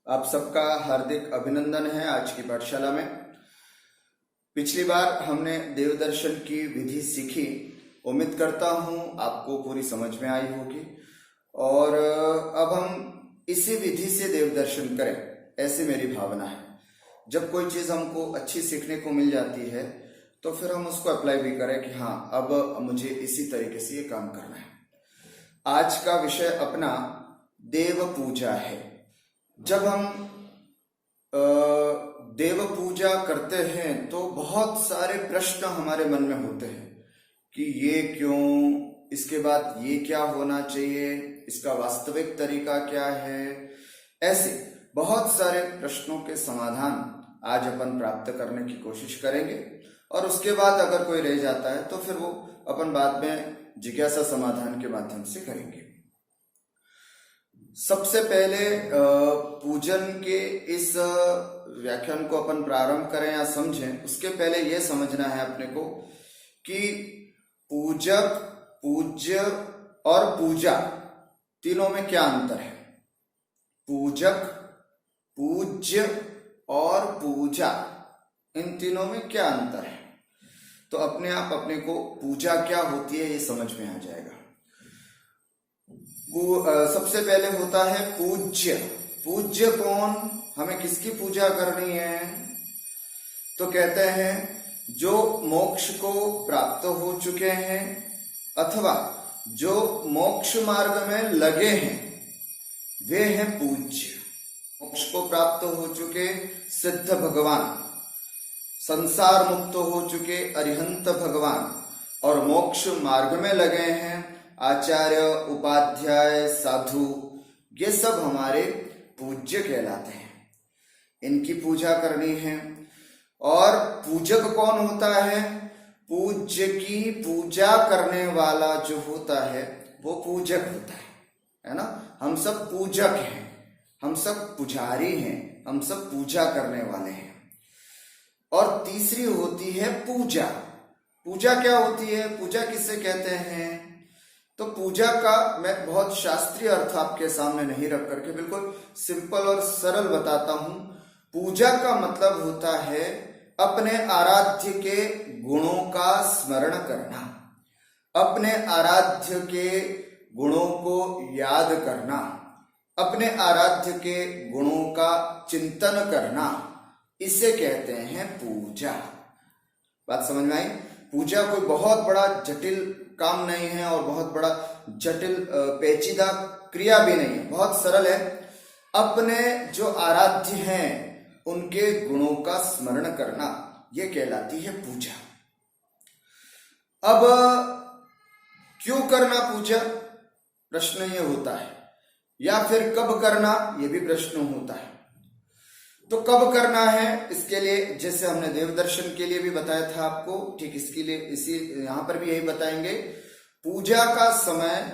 आप सबका हार्दिक अभिनंदन है आज की पाठशाला में। पिछली बार हमने देव दर्शन की विधि सीखी। उम्मीद करता हूं आपको पूरी समझ में आई होगी और अब हम इसी विधि से देव दर्शन करें, ऐसी मेरी भावना है। जब कोई चीज हमको अच्छी सीखने को मिल जाती है तो फिर हम उसको अप्लाई भी करें कि हाँ, अब मुझे इसी तरीके से ये काम करना है। आज का विषय अपना देव पूजा है। जब हम देव पूजा करते हैं तो बहुत सारे प्रश्न हमारे मन में होते हैं कि ये क्यों, इसके बाद ये क्या होना चाहिए, इसका वास्तविक तरीका क्या है। ऐसे बहुत सारे प्रश्नों के समाधान आज अपन प्राप्त करने की कोशिश करेंगे और उसके बाद अगर कोई रह जाता है तो फिर वो अपन बाद में जिज्ञासा समाधान के माध्यम से करेंगे। सबसे पहले पूजन के इस व्याख्यान को अपन प्रारंभ करें या समझें, उसके पहले यह समझना है अपने को कि पूजक, पूज्य और पूजा तीनों में क्या अंतर है। पूजक, पूज्य और पूजा, इन तीनों में क्या अंतर है तो अपने आप अपने को पूजा क्या होती है ये समझ में आ जाएगा। सबसे पहले होता है पूज्य। पूज्य कौन, हमें किसकी पूजा करनी है तो कहते हैं जो मोक्ष को प्राप्त हो चुके हैं अथवा जो मोक्ष मार्ग में लगे हैं वे हैं पूज्य। मोक्ष को प्राप्त हो चुके सिद्ध भगवान, संसार मुक्त हो चुके अरिहंत भगवान और मोक्ष मार्ग में लगे हैं आचार्य, उपाध्याय, साधु, ये सब हमारे पूज्य कहलाते हैं। इनकी पूजा करनी है। और पूजक कौन होता है, पूज्य की पूजा करने वाला जो होता है वो पूजक होता है ना। हम सब पूजक हैं, हम सब पुजारी हैं, हम सब पूजा करने वाले हैं। और तीसरी होती है पूजा। पूजा क्या होती है, पूजा किसे कहते हैं तो पूजा का मैं बहुत शास्त्रीय अर्थ आपके सामने नहीं रख करके बिल्कुल सिंपल और सरल बताता हूं। पूजा का मतलब होता है अपने आराध्य के गुणों का स्मरण करना, अपने आराध्य के गुणों को याद करना, अपने आराध्य के गुणों का चिंतन करना, इसे कहते हैं पूजा। बात समझ में आई। पूजा कोई बहुत बड़ा जटिल काम नहीं है और बहुत बड़ा जटिल पेचीदा क्रिया भी नहीं है, बहुत सरल है। अपने जो आराध्य हैं उनके गुणों का स्मरण करना, यह कहलाती है पूजा। अब क्यों करना पूजा, प्रश्न ये होता है, या फिर कब करना, यह भी प्रश्न होता है। तो कब करना है, इसके लिए जैसे हमने देव दर्शन के लिए भी बताया था आपको, ठीक इसके लिए इसी यहां पर भी यही बताएंगे। पूजा का समय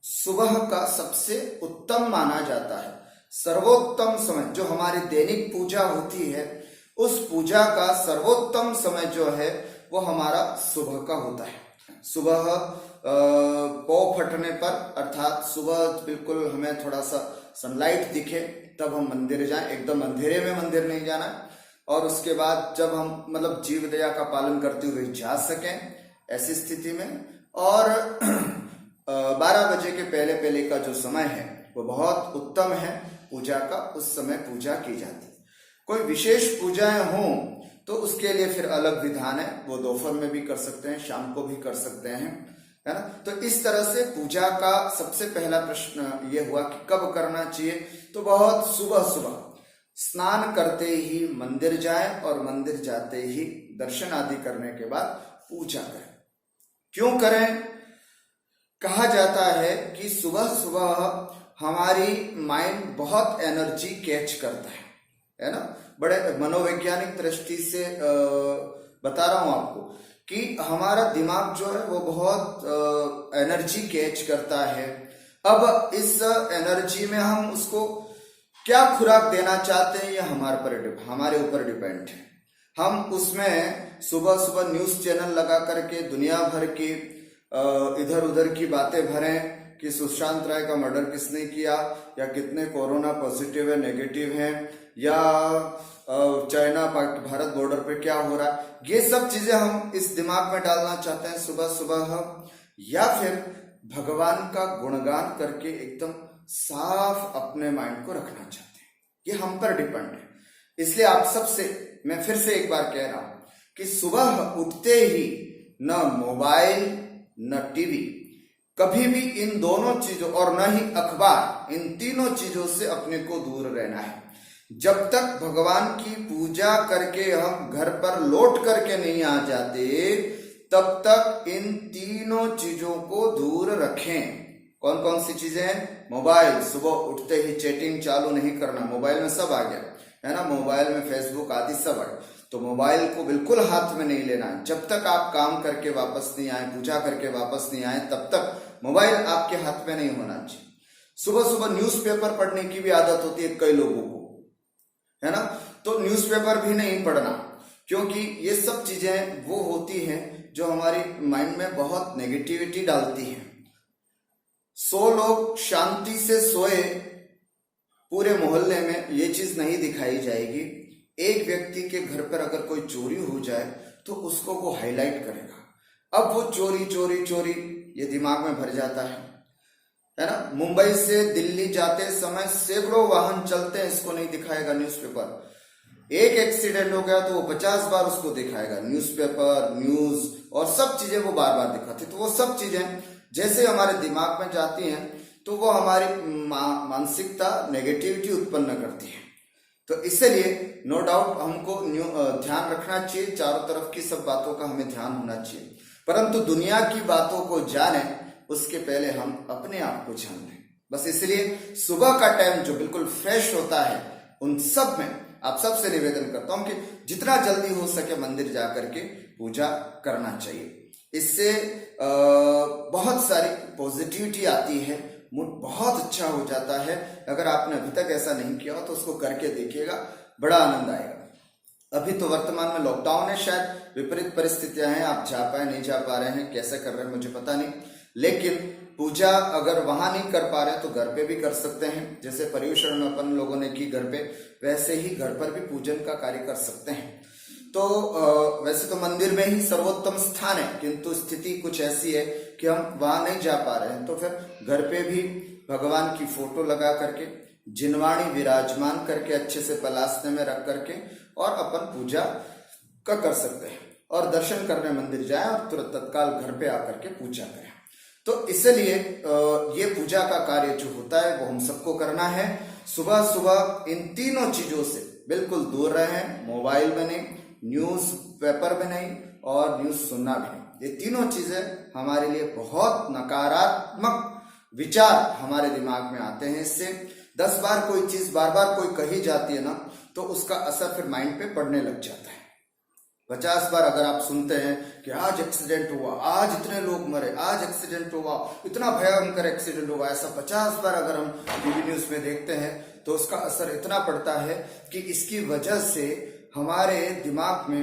सुबह का सबसे उत्तम माना जाता है। सर्वोत्तम समय जो हमारी दैनिक पूजा होती है, उस पूजा का सर्वोत्तम समय जो है वो हमारा सुबह का होता है। सुबह पौ फटने पर, अर्थात सुबह बिल्कुल हमें थोड़ा सा सनलाइट दिखे तब हम मंदिर जाएं। एकदम अंधेरे में मंदिर नहीं जाना। और उसके बाद जब हम मतलब जीव दया का पालन करते हुए जा सकें ऐसी स्थिति में। और 12 बजे के पहले पहले का जो समय है वो बहुत उत्तम है पूजा का, उस समय पूजा की जाती है। कोई विशेष पूजाएं हों तो उसके लिए फिर अलग विधान है, वो दोपहर में भी कर सकते हैं, शाम को भी कर सकते हैं, है ना। तो इस तरह से पूजा का सबसे पहला प्रश्न ये हुआ कि कब करना चाहिए तो बहुत सुबह सुबह स्नान करते ही मंदिर जाएं और मंदिर जाते ही दर्शन आदि करने के बाद पूजा करें। क्यों करें, कहा जाता है कि सुबह सुबह हमारी माइंड बहुत एनर्जी कैच करता है ना। बड़े मनोवैज्ञानिक दृष्टि से बता रहा हूं आपको कि हमारा दिमाग जो है वो बहुत एनर्जी कैच करता है। अब इस एनर्जी में हम उसको क्या खुराक देना चाहते हैं ये हमारे ऊपर डिपेंड है। हम उसमें सुबह सुबह न्यूज चैनल लगा करके दुनिया भर की इधर उधर की बातें भरें कि सुशांत राय का मर्डर किसने किया, या कितने कोरोना पॉजिटिव है, नेगेटिव हैं, या चाइना भारत बॉर्डर पे क्या हो रहा है, ये सब चीजें हम इस दिमाग में डालना चाहते हैं सुबह सुबह हम, या फिर भगवान का गुणगान करके एकदम साफ अपने माइंड को रखना चाहते हैं, ये हम पर डिपेंड है। इसलिए आप सबसे मैं फिर से एक बार कह रहा हूं कि सुबह उठते ही न मोबाइल न टीवी, कभी भी इन दोनों चीजों, और न ही अखबार, इन तीनों चीजों से अपने को दूर रहना है। जब तक भगवान की पूजा करके हम घर पर लौट करके नहीं आ जाते, तब तक इन तीनों चीजों को दूर रखें। कौन कौन सी चीजें? मोबाइल, सुबह उठते ही चैटिंग चालू नहीं करना, मोबाइल में सब आ गया है ना, मोबाइल में फेसबुक आदि सब आ गया, तो मोबाइल को बिल्कुल हाथ में नहीं लेना है। जब तक आप काम करके वापस नहीं आए, पूजा करके वापस नहीं आए, तब तक मोबाइल आपके हाथ में नहीं होना चाहिए। सुबह सुबह न्यूज़पेपर पढ़ने की भी आदत होती है कई लोगों को, है ना, तो न्यूज़पेपर भी नहीं पढ़ना, क्योंकि ये सब चीजें वो होती हैं जो हमारी माइंड में बहुत नेगेटिविटी डालती हैं। 100 लोग शांति से सोए पूरे मोहल्ले में, ये चीज नहीं दिखाई जाएगी। एक व्यक्ति के घर पर अगर कोई चोरी हो जाए तो उसको वो हाईलाइट करेगा। अब वो चोरी चोरी चोरी ये दिमाग में भर जाता है ना। मुंबई से दिल्ली जाते समय सैकड़ों वाहन चलते हैं, इसको नहीं दिखाएगा न्यूज़पेपर। एक एक्सीडेंट हो गया तो वो 50 बार उसको दिखाएगा, न्यूज़पेपर, न्यूज और सब चीजें वो बार बार दिखाती। तो वो सब चीजें जैसे हमारे दिमाग में जाती हैं तो वो हमारी मानसिकता नेगेटिविटी उत्पन्न करती है। तो इसलिए नो डाउट हमको ध्यान रखना चाहिए, चारों तरफ की सब बातों का हमें ध्यान होना चाहिए, परंतु दुनिया की बातों को जाने उसके पहले हम अपने आप को जान लें। बस इसलिए सुबह का टाइम जो बिल्कुल फ्रेश होता है, उन सब में आप सबसे निवेदन करता हूं कि जितना जल्दी हो सके मंदिर जाकर के पूजा करना चाहिए। इससे बहुत सारी पॉजिटिविटी आती है, मूड बहुत अच्छा हो जाता है। अगर आपने अभी तक ऐसा नहीं किया हो तो उसको करके देखिएगा, बड़ा आनंद आएगा। अभी तो वर्तमान में लॉकडाउन है, शायद विपरीत परिस्थितियां हैं, आप जा पाए नहीं जा पा रहे हैं, कैसे कर रहे हैं मुझे पता नहीं, लेकिन पूजा अगर वहां नहीं कर पा रहे तो घर पे भी कर सकते हैं। जैसे पर्युषण में अपन लोगों ने की घर पे, वैसे ही घर पर भी पूजन का कार्य कर सकते हैं। तो वैसे तो मंदिर में ही सर्वोत्तम स्थान है, किंतु स्थिति कुछ ऐसी है कि हम वहां नहीं जा पा रहे हैं, तो फिर घर पे भी भगवान की फोटो लगा करके, जिनवाणी विराजमान करके, अच्छे से पलासने में रख करके और अपन पूजा का कर सकते हैं। और दर्शन करने मंदिर जाएं और तुरंत तत्काल घर पे आकर के पूजा करें। तो इसलिए ये पूजा का कार्य जो होता है वो हम सबको करना है। सुबह सुबह इन तीनों चीजों से बिल्कुल दूर रहें, मोबाइल में नहीं, न्यूज पेपर में नहीं और न्यूज सुनना भी नहीं। ये तीनों चीजें हमारे लिए बहुत नकारात्मक विचार हमारे दिमाग में आते हैं। इससे 10 बार कोई चीज बार बार कोई कही जाती है ना, तो उसका असर फिर माइंड पे पड़ने लग जाता है। 50 बार अगर आप सुनते हैं कि आज एक्सीडेंट हुआ, आज इतने लोग मरे, आज एक्सीडेंट हुआ, इतना भयंकर एक्सीडेंट हुआ, ऐसा 50 बार अगर हम टीवी न्यूज में देखते हैं तो उसका असर इतना पड़ता है कि इसकी वजह से हमारे दिमाग में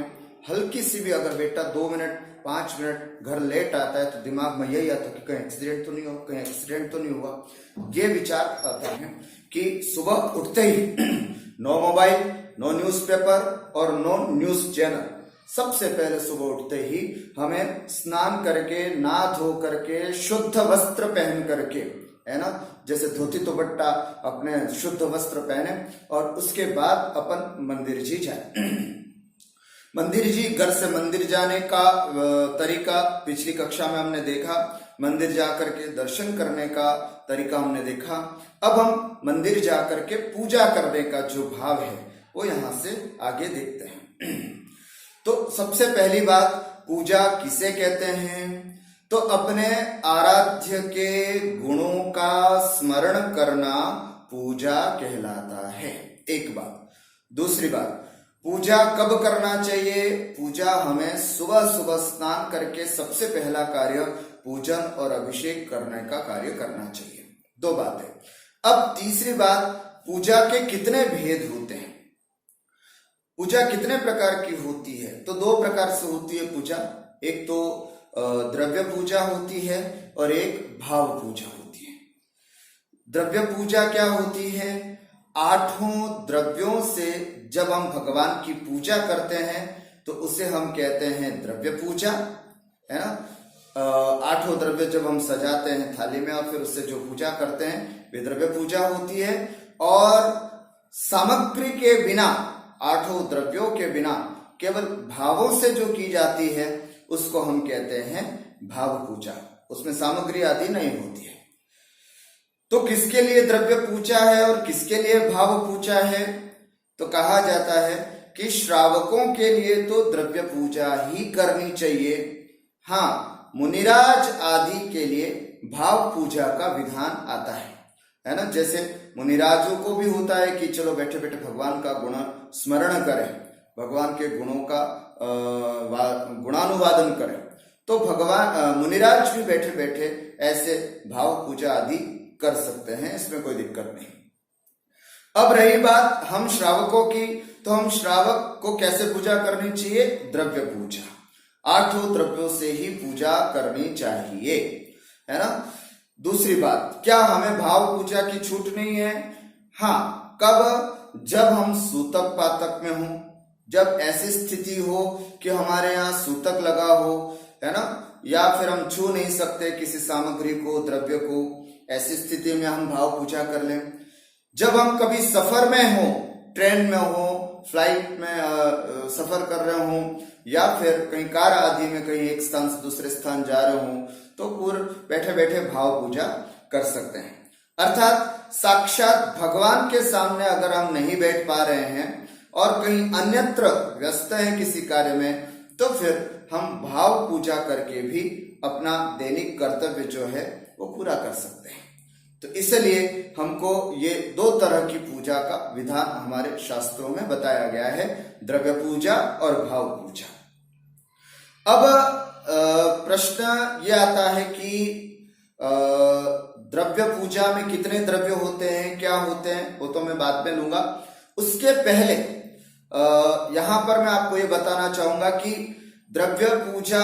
हल्की सी भी, अगर बेटा 2 मिनट 5 मिनट घर लेट आता है तो दिमाग में यही आता है कि कहीं एक्सीडेंट तो नहीं हुआ, कहीं एक्सीडेंट तो नहीं हुआ। ये विचार आते हैं कि सुबह उठते ही नो मोबाइल, नो न्यूज़पेपर और नो न्यूज चैनल। सबसे पहले सुबह उठते ही हमें स्नान करके, नहा धो करके, शुद्ध वस्त्र पहन करके, है ना, जैसे धोती दुपट्टा अपने शुद्ध वस्त्र पहने, और उसके बाद अपन मंदिर जी जाए। मंदिर जी, घर से मंदिर जाने का तरीका पिछली कक्षा में हमने देखा, मंदिर जाकर के दर्शन करने का तरीका हमने देखा। अब हम मंदिर जाकर के पूजा करने का जो भाव है वो यहां से आगे देखते हैं। तो सबसे पहली बात, पूजा किसे कहते हैं? तो अपने आराध्य के गुणों का स्मरण करना पूजा कहलाता है, एक बात। दूसरी बात, पूजा कब करना चाहिए? पूजा हमें सुबह सुबह स्नान करके सबसे पहला कार्य पूजन और अभिषेक करने का कार्य करना चाहिए। 2 बातें। अब तीसरी बात, पूजा के कितने भेद होते हैं? पूजा कितने प्रकार की होती है? तो 2 प्रकार से होती है पूजा। एक तो द्रव्य पूजा होती है और एक भाव पूजा होती है। द्रव्य पूजा क्या होती है? आठों द्रव्यों से जब हम भगवान की पूजा करते हैं तो उसे हम कहते हैं द्रव्य पूजा, है ना। आठों द्रव्य जब हम सजाते हैं थाली में और फिर उससे जो पूजा करते हैं वे द्रव्य पूजा होती है। और सामग्री के बिना, आठों द्रव्यों के बिना केवल भावों से जो की जाती है उसको हम कहते हैं भाव पूजा, उसमें सामग्री आदि नहीं होती है। तो किसके लिए द्रव्य पूजा है और किसके लिए भाव पूजा है? तो कहा जाता है कि श्रावकों के लिए तो द्रव्य पूजा ही करनी चाहिए। हाँ, मुनिराज आदि के लिए भाव पूजा का विधान आता है ना। जैसे मुनिराजों को भी होता है कि चलो बैठे बैठे भगवान का गुण स्मरण करें, भगवान के गुणों का गुणानुवादन करें, तो भगवान मुनिराज भी बैठे बैठे ऐसे भाव पूजा आदि कर सकते हैं, इसमें कोई दिक्कत नहीं। अब रही बात हम श्रावकों की, तो हम श्रावक को कैसे पूजा करनी चाहिए? द्रव्य पूजा, आठों द्रव्यों से ही पूजा करनी चाहिए, है ना। दूसरी बात, क्या हमें भाव पूजा की छूट नहीं है? हाँ, कब? जब हम सूतक पातक में हो, जब ऐसी स्थिति हो कि हमारे यहाँ सूतक लगा हो, है ना, या फिर हम छू नहीं सकते किसी सामग्री को, द्रव्य को, ऐसी स्थिति में हम भाव पूजा कर लें। जब हम कभी सफर में हो, ट्रेन में हो, फ्लाइट में सफर कर रहे हो, या फिर कहीं कार आदि में कहीं एक स्थान से दूसरे स्थान जा रहे हो, तो पूर्व बैठे बैठे भाव पूजा कर सकते हैं। अर्थात साक्षात भगवान के सामने अगर हम नहीं बैठ पा रहे हैं और कहीं अन्यत्र व्यस्त हैं किसी कार्य में, तो फिर हम भाव पूजा करके भी अपना दैनिक कर्तव्य जो है वो पूरा कर सकते हैं। तो इसलिए हमको ये दो तरह की पूजा का विधान हमारे शास्त्रों में बताया गया है, द्रव्य पूजा और भाव पूजा। अब प्रश्न ये आता है कि द्रव्य पूजा में कितने द्रव्य होते हैं, क्या होते हैं, वो तो मैं बाद में लूंगा। उसके पहले यहां पर मैं आपको ये बताना चाहूंगा कि द्रव्य पूजा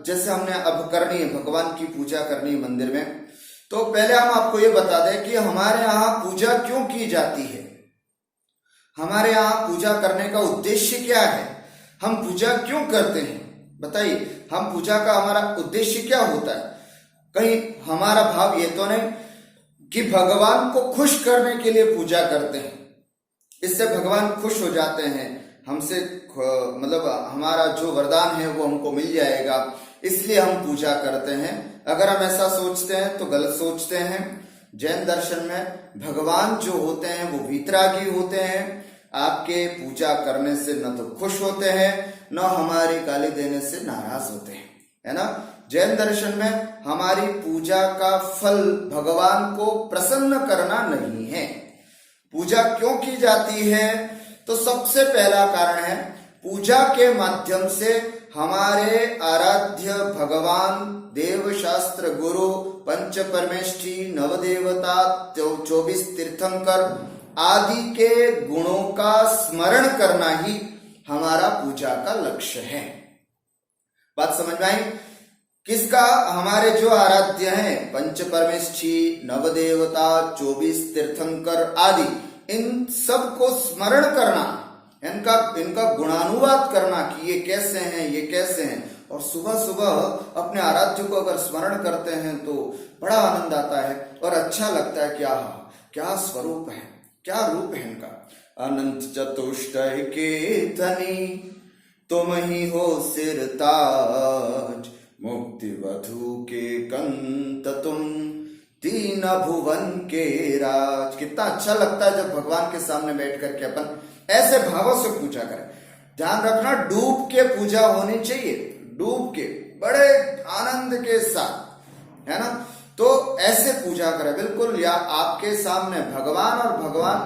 जैसे हमने अब करनी है, भगवान की पूजा करनी है मंदिर में, तो पहले हम आपको ये बता दें कि हमारे यहाँ पूजा क्यों की जाती है, हमारे यहाँ पूजा करने का उद्देश्य क्या है, हम पूजा क्यों करते हैं, बताइए। हम पूजा का हमारा उद्देश्य क्या होता है? कहीं हमारा भाव ये तो नहीं कि भगवान को खुश करने के लिए पूजा करते हैं, इससे भगवान खुश हो जाते हैं, हमसे मतलब हमारा जो वरदान है वो हमको मिल जाएगा, इसलिए हम पूजा करते हैं। अगर हम ऐसा सोचते हैं तो गलत सोचते हैं। जैन दर्शन में भगवान जो होते हैं वो वीतरागी होते हैं, आपके पूजा करने से न तो खुश होते हैं न हमारी गाली देने से नाराज होते हैं, है ना। जैन दर्शन में हमारी पूजा का फल भगवान को प्रसन्न करना नहीं है। पूजा क्यों की जाती है? तो सबसे पहला कारण है, पूजा के माध्यम से हमारे आराध्य भगवान, देव शास्त्र गुरु, पंच परमेष्ठी, नवदेवता, 24 तीर्थंकर आदि के गुणों का स्मरण करना ही हमारा पूजा का लक्ष्य है। बात समझ में आई? किसका? हमारे जो आराध्य हैं, पंच परमेष्ठी, नवदेवता, 24 तीर्थंकर आदि, इन सब को स्मरण करना, इनका गुणानुवाद करना कि ये कैसे हैं, ये कैसे हैं। और सुबह सुबह अपने आराध्य को अगर स्मरण करते हैं तो बड़ा आनंद आता है और अच्छा लगता है। क्या स्वरूप है, क्या रूप है इनका। अनंत चतुष्टय के धनी तुम ही हो सिरताज, मुक्ति वधु के कंत तुम, तीन भुवन के राज। कितना अच्छा लगता है जब भगवान के सामने बैठ करके अपन ऐसे भावों से पूजा करें। ध्यान रखना, डूब के पूजा होनी चाहिए, डूब के, बड़े आनंद के साथ, है ना। तो ऐसे पूजा करें बिल्कुल, या आपके सामने भगवान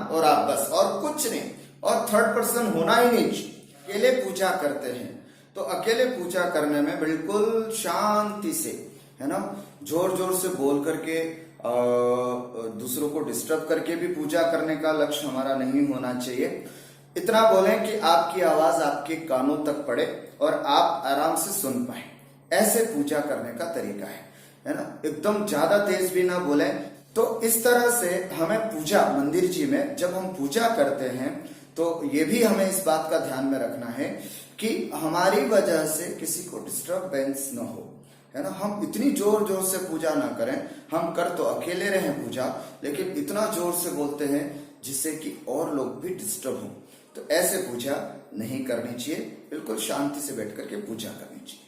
और आप, बस और कुछ नहीं, और थर्ड पर्सन होना ही नहीं। अकेले पूजा करते हैं तो अकेले पूजा करने में बिल्कुल शांति से, है ना, जोर जोर से बोल करके दूसरों को डिस्टर्ब करके भी पूजा करने का लक्ष्य हमारा नहीं होना चाहिए। इतना बोलें कि आपकी आवाज आपके कानों तक पड़े और आप आराम से सुन पाए, ऐसे पूजा करने का तरीका है ना। एकदम ज्यादा तेज भी ना बोलें, तो इस तरह से हमें पूजा मंदिर जी में जब हम पूजा करते हैं तो ये भी हमें इस बात का ध्यान में रखना है कि हमारी वजह से किसी को डिस्टरबेंस न हो, है ना। हम इतनी जोर जोर से पूजा ना करें, हम कर तो अकेले रहें पूजा, लेकिन इतना जोर से बोलते हैं जिससे कि और लोग भी डिस्टर्ब हों। तो ऐसे पूजा नहीं करनी चाहिए, बिल्कुल शांति से बैठ करके पूजा करनी चाहिए।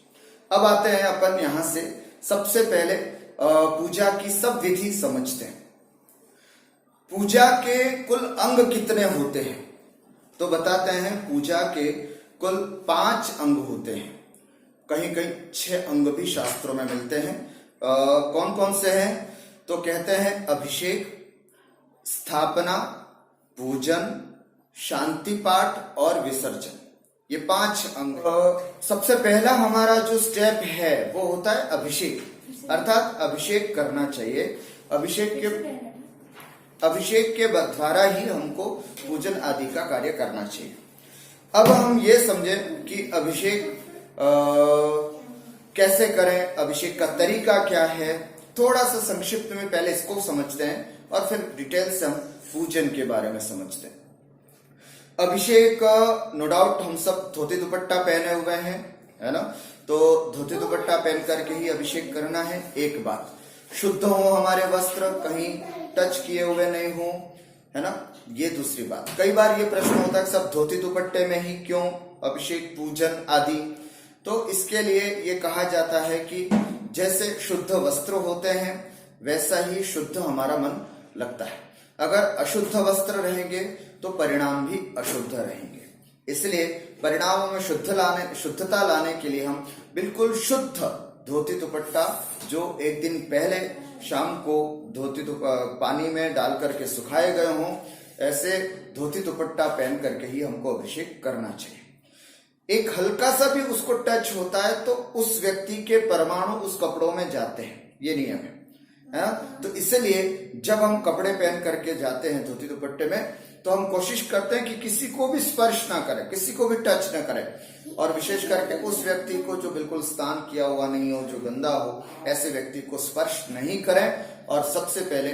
अब आते हैं अपन यहां से सबसे पहले पूजा की सब विधि समझते हैं। पूजा के कुल अंग कितने होते हैं तो बताते हैं पूजा के कुल 5 अंग होते हैं, कहीं कहीं 6 अंग भी शास्त्रों में मिलते हैं। कौन कौन से हैं तो कहते हैं अभिषेक, स्थापना, पूजन, शांति पाठ और विसर्जन, ये 5 अंग। सबसे पहला हमारा जो स्टेप है वो होता है अभिषेक, अर्थात अभिषेक करना चाहिए। अभिषेक के द्वारा ही हमको पूजन आदि का कार्य करना चाहिए। अब हम ये समझें कि अभिषेक कैसे करें, अभिषेक का तरीका क्या है। थोड़ा सा संक्षिप्त में पहले इसको समझते हैं और फिर डिटेल से हम पूजन के बारे में समझते हैं। अभिषेक नो डाउट हम सब धोती दुपट्टा पहने हुए हैं, है ना। तो धोती दुपट्टा पहन करके ही अभिषेक करना है। एक बात, शुद्ध हो हमारे वस्त्र, कहीं टच किए हुए नहीं हो, है ना। ये दूसरी बात। कई बार ये प्रश्न होता है कि सब धोती दुपट्टे में ही क्यों अभिषेक पूजन आदि। तो इसके लिए ये कहा जाता है कि जैसे शुद्ध वस्त्र होते हैं वैसा ही शुद्ध हमारा मन लगता है। अगर अशुद्ध वस्त्र रहेंगे तो परिणाम भी अशुद्ध रहेंगे। इसलिए परिणामों में शुद्धता लाने के लिए हम बिल्कुल शुद्ध धोती दुपट्टा, जो एक दिन पहले शाम को पानी में डाल करके सुखाए गए हों, ऐसे धोती दुपट्टा पहन करके ही हमको अभिषेक करना चाहिए। एक हल्का सा भी उसको टच होता है तो उस व्यक्ति के परमाणु उस कपड़ों में जाते हैं, ये नियम है ना। तो इसलिए जब हम कपड़े पहन करके जाते हैं धोती दुपट्टे में तो हम कोशिश करते हैं कि किसी को भी स्पर्श ना करें, किसी को भी टच ना करें, और विशेष करके उस व्यक्ति को जो बिल्कुल स्नान किया हुआ नहीं हो, जो गंदा हो, ऐसे व्यक्ति को स्पर्श नहीं करें। और सबसे पहले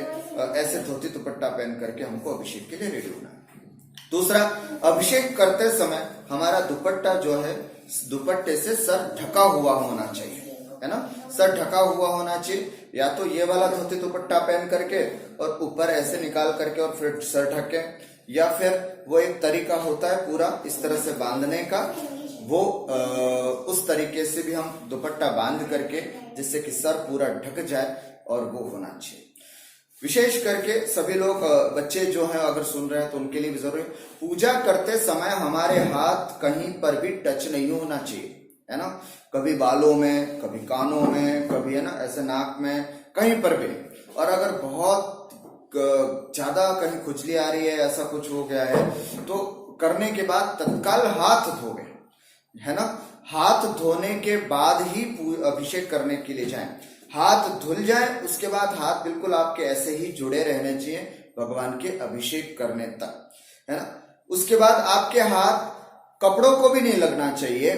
ऐसे धोती दुपट्टा पहन करके हमको अभिषेक के लिए रेडी होना है। दूसरा, अभिषेक करते समय हमारा दुपट्टा जो है दुपट्टे से सर ढका हुआ होना चाहिए, है ना। सर ढका हुआ होना चाहिए, या तो ये वाला धोती दुपट्टा पहन करके और ऊपर ऐसे निकाल करके और फिर सर ढके, या फिर वो एक तरीका होता है पूरा इस तरह से बांधने का, वो उस तरीके से भी हम दुपट्टा बांध करके जिससे कि सर पूरा ढक जाए, और वो होना चाहिए। विशेष करके सभी लोग बच्चे जो हैं अगर सुन रहे हैं तो उनके लिए भी जरूरी, पूजा करते समय हमारे हाथ कहीं पर भी टच नहीं होना चाहिए, है ना। कभी बालों में, कभी कानों में, कभी, है ना, ऐसे नाक में, कहीं पर भी। और अगर बहुत ज्यादा कहीं खुजली आ रही है, ऐसा कुछ हो गया है, तो करने के बाद तत्काल हाथ धोवे, है ना। हाथ धोने के बाद ही अभिषेक करने के लिए जाएं। हाथ धुल जाए उसके बाद हाथ बिल्कुल आपके ऐसे ही जुड़े रहने चाहिए भगवान के अभिषेक करने तक, है ना। उसके बाद आपके हाथ कपड़ों को भी नहीं लगना चाहिए,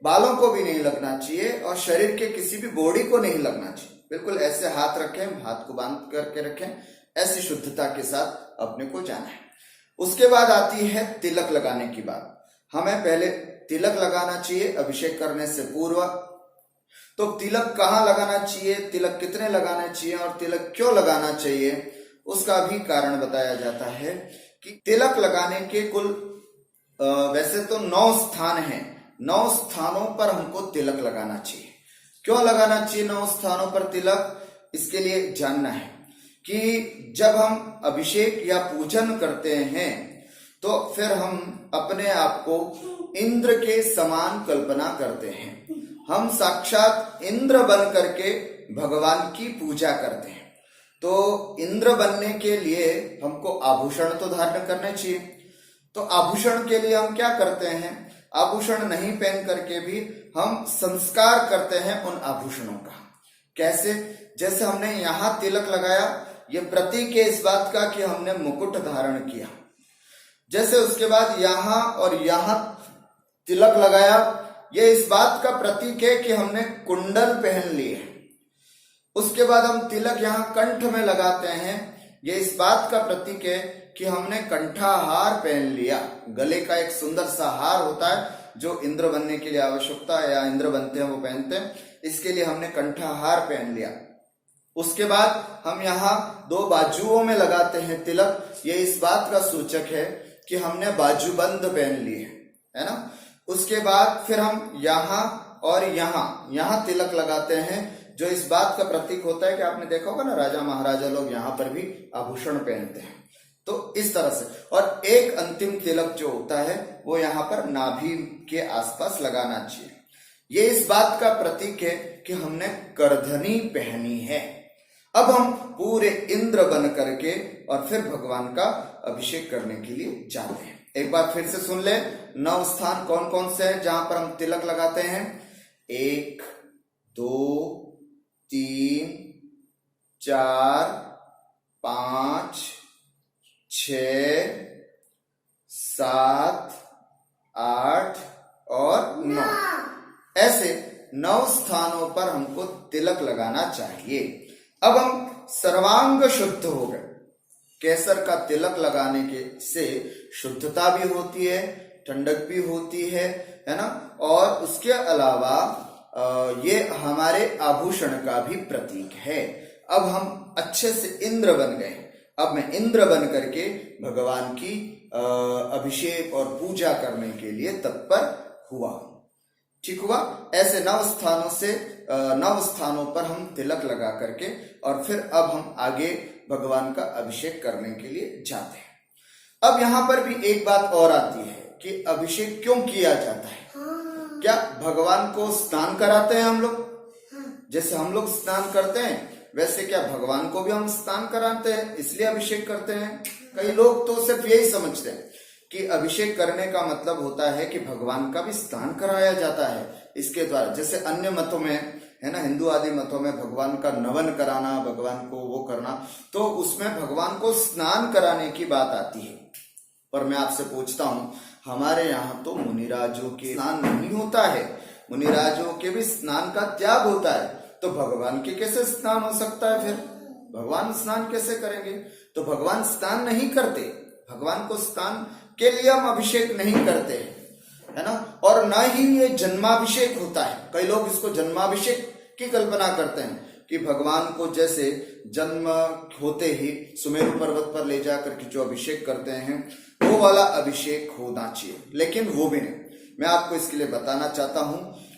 बालों को भी नहीं लगना चाहिए, और शरीर के किसी भी बॉडी को नहीं लगना चाहिए। बिल्कुल ऐसे हाथ रखें, हाथ को बांध करके रखें, ऐसी शुद्धता के साथ अपने को जाना है। उसके बाद आती है तिलक लगाने की बात। हमें पहले तिलक लगाना चाहिए अभिषेक करने से पूर्व। तो तिलक कहाँ लगाना चाहिए, तिलक कितने लगाना चाहिए और तिलक क्यों लगाना चाहिए, उसका भी कारण बताया जाता है कि तिलक लगाने के कुल वैसे तो 9 स्थान हैं, 9 स्थानों पर हमको तिलक लगाना चाहिए। क्यों लगाना चाहिए 9 स्थानों पर तिलक, इसके लिए जानना है कि जब हम अभिषेक या पूजन करते हैं तो फिर हम अपने आप को इंद्र के समान कल्पना करते हैं। हम साक्षात इंद्र बन करके भगवान की पूजा करते हैं। तो इंद्र बनने के लिए हमको आभूषण तो धारण करने चाहिए। तो आभूषण के लिए हम क्या करते हैं, आभूषण नहीं पहन करके भी हम संस्कार करते हैं उन आभूषणों का। कैसे, जैसे हमने यहां तिलक लगाया, ये प्रतीक है इस बात का कि हमने मुकुट धारण किया। जैसे उसके बाद यहां और यहां तिलक लगाया, ये इस बात का प्रतीक है कि हमने कुंडल पहन लिए। उसके बाद हम तिलक यहाँ कंठ में लगाते हैं, ये इस बात का प्रतीक है कि हमने कंठाहार पहन लिया। गले का एक सुंदर सा हार होता है जो इंद्र बनने के लिए आवश्यकता है या इंद्र बनते हैं वो पहनते हैं, इसके लिए हमने कंठाहार पहन लिया। उसके बाद हम यहाँ दो बाजुओं में लगाते हैं तिलक, ये इस बात का सूचक है कि हमने बाजूबंद पहन लिए है ना। उसके बाद फिर हम यहाँ और यहाँ तिलक लगाते हैं जो इस बात का प्रतीक होता है कि आपने देखा होगा ना, राजा महाराजा लोग यहाँ पर भी आभूषण पहनते हैं। तो इस तरह से, और एक अंतिम तिलक जो होता है वो यहाँ पर नाभि के आसपास लगाना चाहिए। ये इस बात का प्रतीक है कि हमने करधनी पहनी है। अब हम पूरे इंद्र बन करके और फिर भगवान का अभिषेक करने के लिए जाते हैं। एक बार फिर से सुन ले, 9 स्थान कौन कौन से हैं जहां पर हम तिलक लगाते हैं? 1 2 3 4 5 6 7 8 और 9, ऐसे 9 स्थानों पर हमको तिलक लगाना चाहिए। अब हम सर्वांग शुद्ध हो गए। केसर का तिलक लगाने के से शुद्धता भी होती है, ठंडक भी होती है ना, और उसके अलावा ये हमारे आभूषण का भी प्रतीक है। अब हम अच्छे से इंद्र बन गए। अब मैं इंद्र बन करके भगवान की अभिषेक और पूजा करने के लिए तत्पर हुआ। ठीक हुआ। ऐसे 9 स्थानों पर हम तिलक लगा करके और फिर अब हम आगे भगवान का अभिषेक करने के लिए जाते हैं। अब यहाँ पर भी एक बात और आती है कि अभिषेक क्यों किया जाता है? क्या भगवान को स्नान कराते हैं हम लोग? जैसे हम लोग स्नान करते हैं वैसे क्या भगवान को भी हम स्नान कराते हैं, इसलिए अभिषेक करते हैं? कई लोग तो सिर्फ यही समझते हैं कि अभिषेक करने का मतलब होता है कि भगवान का भी स्नान कराया जाता है इसके द्वारा। जैसे अन्य मतों में है ना, हिंदू आदि मतों में भगवान का नमन कराना, भगवान को वो करना, तो उसमें भगवान को स्नान कराने की बात आती है। पर मैं आपसे पूछता हूं, हमारे यहाँ तो मुनिराजों के स्नान नहीं होता है, मुनिराजों के भी स्नान का त्याग होता है, तो भगवान के कैसे स्नान हो सकता है? फिर भगवान स्नान कैसे करेंगे? तो भगवान स्नान नहीं करते, भगवान को स्नान के लिए हम अभिषेक नहीं करते है ना। और न ही ये जन्माभिषेक होता है। कई लोग इसको जन्माभिषेक की कल्पना करते हैं कि भगवान को जैसे जन्म होते ही सुमेरु पर्वत पर ले जाकर के जो अभिषेक करते हैं वो वाला अभिषेक होना चाहिए, लेकिन वो भी नहीं। मैं आपको इसके लिए बताना चाहता हूं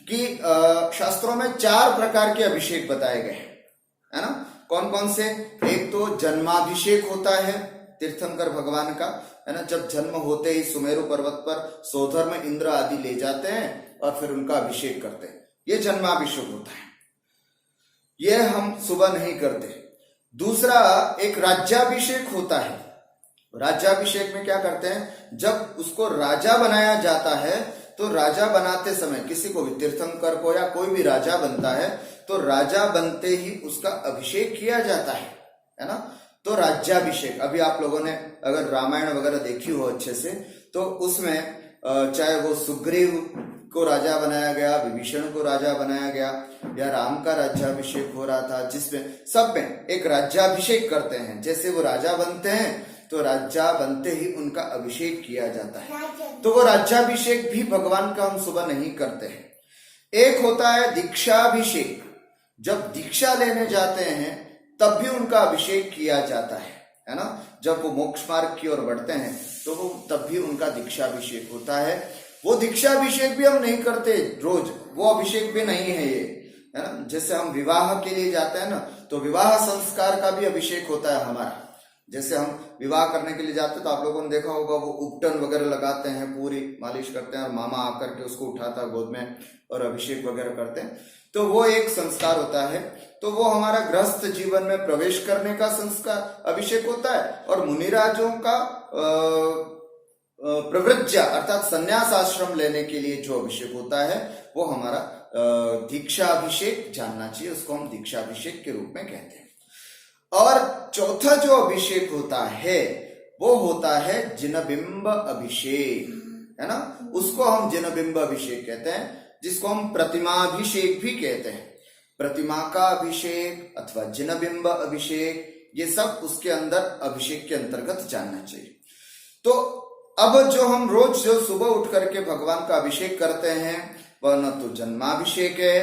कि शास्त्रों में 4 प्रकार के अभिषेक बताए गए है ना। कौन कौन से? एक तो जन्माभिषेक होता है तीर्थंकर भगवान का, है ना। जब जन्म होते ही सुमेरु पर्वत पर सोधर्म इंद्र आदि ले जाते हैं और फिर उनका अभिषेक करते हैं, ये जन्माभिषेक होता है। ये हम सुबह नहीं करते। दूसरा एक राज्याभिषेक होता है। राज्याभिषेक में क्या करते हैं? जब उसको राजा बनाया जाता है तो राजा बनाते समय किसी को भी, तीर्थंकर को या कोई भी राजा बनता है तो राजा बनते ही उसका अभिषेक किया जाता है ना। तो राज्याभिषेक, अभी आप लोगों ने अगर रामायण वगैरह देखी हो अच्छे से तो उसमें चाहे वो सुग्रीव को राजा बनाया गया, विभीषण को राजा बनाया गया, या राम का राज्याभिषेक हो रहा था, जिसमें सब में एक राज्याभिषेक करते हैं। जैसे वो राजा बनते हैं तो राजा बनते ही उनका अभिषेक किया जाता है। तो वो राज्याभिषेक भी भगवान का हम सुबह नहीं करते हैं। एक होता है दीक्षाभिषेक। जब दीक्षा लेने जाते हैं तब भी उनका अभिषेक किया जाता है ना। जब वो मोक्ष मार्ग की ओर बढ़ते हैं तो वो तब भी उनका दीक्षाभिषेक होता है। वो दीक्षाभिषेक भी हम नहीं करते रोज, वो अभिषेक भी नहीं है ये, है ना। जैसे हम विवाह के लिए जाते हैं ना, तो विवाह संस्कार का भी अभिषेक होता है हमारा। जैसे हम विवाह करने के लिए जाते हैं तो आप लोगों ने देखा होगा वो उपटन वगैरह लगाते हैं, पूरी मालिश करते हैं और मामा आकर के उसको उठाता है गोद में और अभिषेक वगैरह करते हैं। तो वो एक संस्कार होता है। तो वो हमारा गृहस्थ जीवन में प्रवेश करने का संस्कार अभिषेक होता है। और मुनिराजों का प्रवृज्या अर्थात संन्यास आश्रम लेने के लिए जो अभिषेक होता है वो हमारा दीक्षाभिषेक जानना चाहिए, उसको हम दीक्षाभिषेक के रूप में कहते हैं। और चौथा जो अभिषेक होता है वो होता है जिनबिंब अभिषेक, है ना। उसको हम जिनबिंब अभिषेक कहते हैं, जिसको हम प्रतिमाभिषेक भी कहते हैं। प्रतिमा का अभिषेक अथवा जिनबिंब अभिषेक ये सब उसके अंदर अभिषेक के अंतर्गत जानना चाहिए। तो अब जो हम रोज जो सुबह उठ करके भगवान का अभिषेक करते हैं वह न तो जन्माभिषेक है,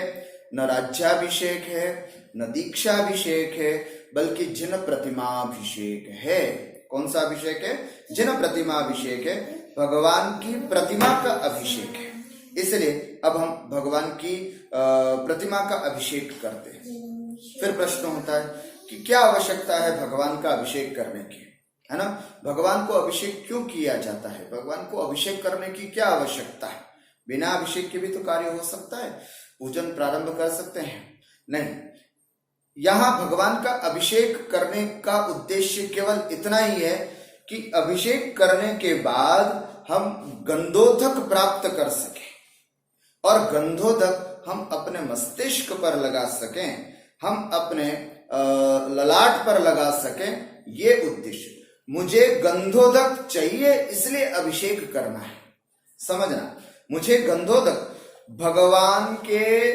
न राज्याभिषेक है, न दीक्षाभिषेक है, बल्कि जिन प्रतिमाभिषेक है। कौन सा अभिषेक है? जिन प्रतिमाभिषेक है, भगवान की प्रतिमा का अभिषेक है। इसलिए अब हम भगवान की प्रतिमा का अभिषेक करते हैं। फिर प्रश्न होता है कि क्या आवश्यकता है भगवान का अभिषेक करने की, है ना? भगवान को अभिषेक क्यों किया जाता है? भगवान को अभिषेक करने की क्या आवश्यकता है? बिना अभिषेक के भी तो कार्य हो सकता है, पूजन प्रारंभ कर सकते हैं। नहीं, यहां भगवान का अभिषेक करने का उद्देश्य केवल इतना ही है कि अभिषेक करने के बाद हम गंधोदक प्राप्त कर सकें और गंधोदक हम अपने मस्तिष्क पर लगा सकें, हम अपने ललाट पर लगा सकें। ये उद्देश्य, मुझे गंधोदक चाहिए इसलिए अभिषेक करना है। समझना, मुझे गंधोदक भगवान के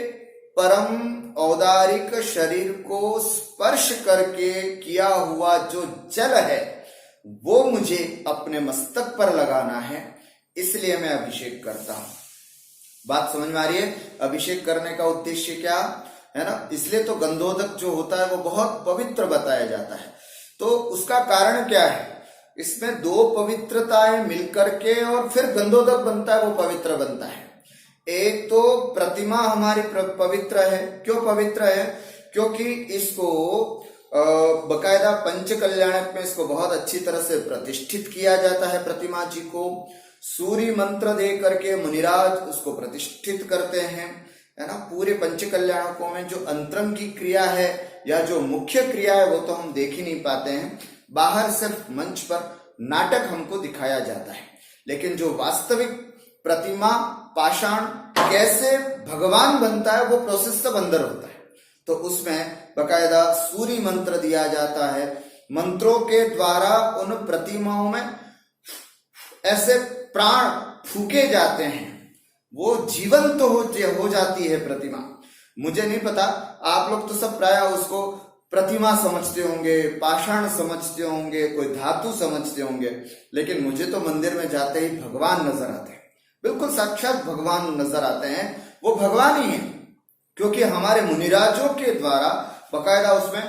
परम औदारिक शरीर को स्पर्श करके किया हुआ जो जल है वो मुझे अपने मस्तक पर लगाना है, इसलिए मैं अभिषेक करता हूं। बात समझ में आ रही है? अभिषेक करने का उद्देश्य क्या है ना? इसलिए तो गंधोदक जो होता है वो बहुत पवित्र बताया जाता है। तो उसका कारण क्या है? इसमें दो पवित्रताएं मिलकर के और फिर गंधोदक बनता है, वो पवित्र बनता है। एक तो प्रतिमा हमारी पवित्र है। क्यों पवित्र है? क्योंकि इसको बकायदा पंच कल्याणक में इसको बहुत अच्छी तरह से प्रतिष्ठित किया जाता है। प्रतिमा जी को सूर्य मंत्र दे करके मुनिराज उसको प्रतिष्ठित करते हैं, है ना? पूरे पंच कल्याणकों में जो अंतरंग की क्रिया है या जो मुख्य क्रिया है वो तो हम देख ही नहीं पाते हैं, बाहर सिर्फ मंच पर नाटक हमको दिखाया जाता है। लेकिन जो वास्तविक प्रतिमा पाषाण कैसे भगवान बनता है वो प्रोसेस सब अंदर होता है। तो उसमें बकायदा सूर्य मंत्र दिया जाता है। मंत्रों के द्वारा उन प्रतिमाओं में ऐसे प्राण फूके जाते हैं, वो जीवंत तो हो जाती है प्रतिमा। मुझे नहीं पता, आप लोग तो सब प्राय उसको प्रतिमा समझते होंगे, पाषाण समझते होंगे, कोई धातु समझते होंगे, लेकिन मुझे तो मंदिर में जाते ही भगवान नजर आते हैं। बिल्कुल साक्षात भगवान नजर आते हैं। वो भगवान ही है, क्योंकि हमारे मुनिराजों के द्वारा बकायदा उसमें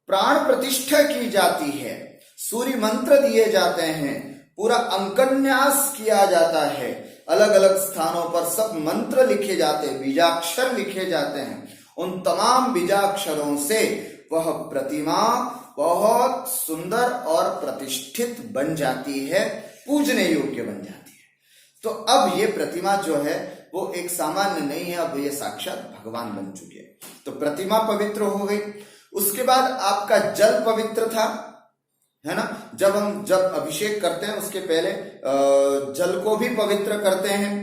प्राण प्रतिष्ठा की जाती है, सूर्य मंत्र दिए जाते हैं, पूरा अंकन्यास किया जाता है, अलग अलग स्थानों पर सब मंत्र लिखे जाते हैं, बीजाक्षर लिखे जाते हैं। उन तमाम बीजाक्षरों से वह प्रतिमा बहुत सुंदर और प्रतिष्ठित बन जाती है, पूजने योग्य बन जाती है। तो अब ये प्रतिमा जो है वो एक सामान्य नहीं है, अब ये साक्षात भगवान बन चुके हैं। तो प्रतिमा पवित्र हो गई। उसके बाद आपका जल पवित्र था, है ना? जब अभिषेक करते हैं उसके पहले जल को भी पवित्र करते हैं।